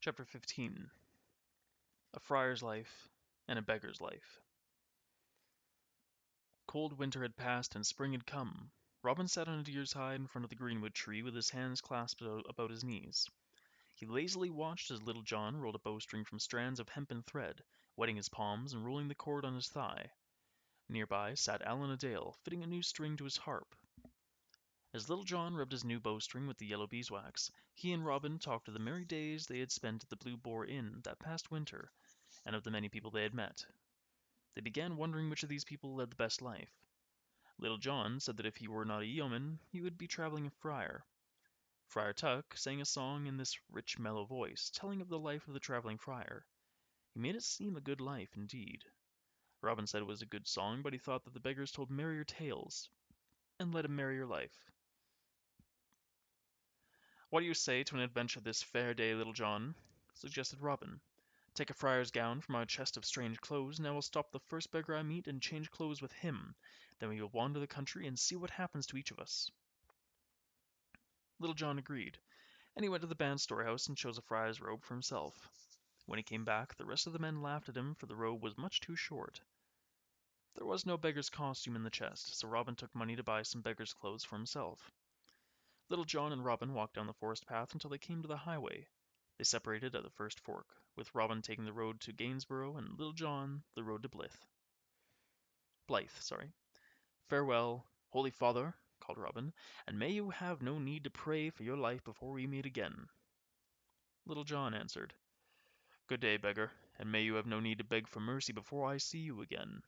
Chapter 15. A Friar's Life and a Beggar's Life. Cold winter had passed and spring had come. Robin sat on a deer's hide in front of the greenwood tree with his hands clasped about his knees. He lazily watched as Little John rolled a bowstring from strands of hempen thread, wetting his palms and rolling the cord on his thigh. Near by sat Allan a Dale, fitting a new string to his harp. As Little John rubbed his new bowstring with the yellow beeswax, he and Robin talked of the merry days they had spent at the Blue Boar Inn that past winter, and of the many people they had met. They began wondering which of these people led the best life. Little John said that if he were not a yeoman, he would be travelling a friar. Friar Tuck sang a song in this rich, mellow voice, telling of the life of the travelling friar. He made it seem a good life, indeed. Robin said it was a good song, but he thought that the beggars told merrier tales, and led a merrier life. "What do you say to an adventure this fair day, Little John?" suggested Robin. "Take a friar's gown from our chest of strange clothes, and I will stop the first beggar I meet and change clothes with him. Then we will wander the country and see what happens to each of us." Little John agreed, and he went to the band storehouse and chose a friar's robe for himself. When he came back, the rest of the men laughed at him, for the robe was much too short. There was no beggar's costume in the chest, so Robin took money to buy some beggar's clothes for himself. Little John and Robin walked down the forest path until they came to the highway. They separated at the first fork, with Robin taking the road to Gainsborough and Little John the road to Blythe. "Farewell, holy father," called Robin, "and may you have no need to pray for your life before we meet again." Little John answered, "Good day, beggar, and may you have no need to beg for mercy before I see you again."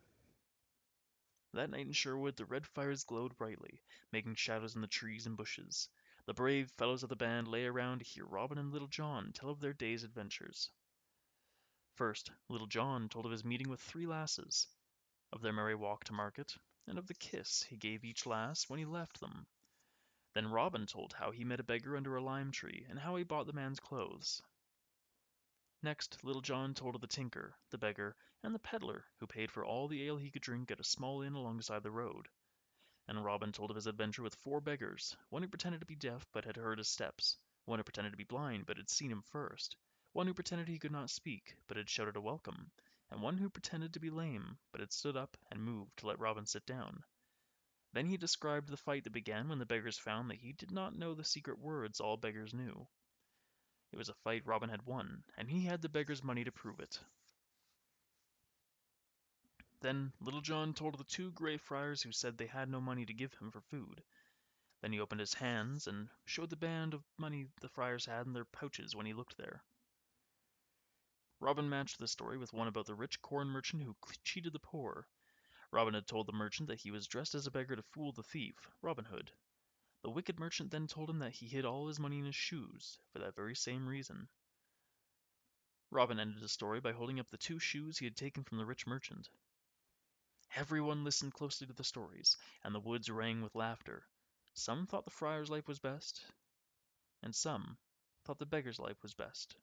That night in Sherwood the red fires glowed brightly, making shadows in the trees and bushes. The brave fellows of the band lay around to hear Robin and Little John tell of their day's adventures. First, Little John told of his meeting with 3 lasses, of their merry walk to market, and of the kiss he gave each lass when he left them. Then Robin told how he met a beggar under a lime tree, and how he bought the man's clothes. Next, Little John told of the tinker, the beggar, and the peddler who paid for all the ale he could drink at a small inn alongside the road. And Robin told of his adventure with 4 beggars, one who pretended to be deaf but had heard his steps, one who pretended to be blind but had seen him first, one who pretended he could not speak but had shouted a welcome, and one who pretended to be lame but had stood up and moved to let Robin sit down. Then he described the fight that began when the beggars found that he did not know the secret words all beggars knew. It was a fight Robin had won, and he had the beggars' money to prove it. Then Little John told of the 2 Grey Friars who said they had no money to give him for food. Then he opened his hands and showed the band of money the friars had in their pouches when he looked there. Robin matched this story with one about the rich corn merchant who cheated the poor. Robin had told the merchant that he was dressed as a beggar to fool the thief, Robin Hood. The wicked merchant then told him that he hid all his money in his shoes, for that very same reason. Robin ended his story by holding up the 2 shoes he had taken from the rich merchant. Everyone listened closely to the stories, and the woods rang with laughter. Some thought the friar's life was best, and some thought the beggar's life was best.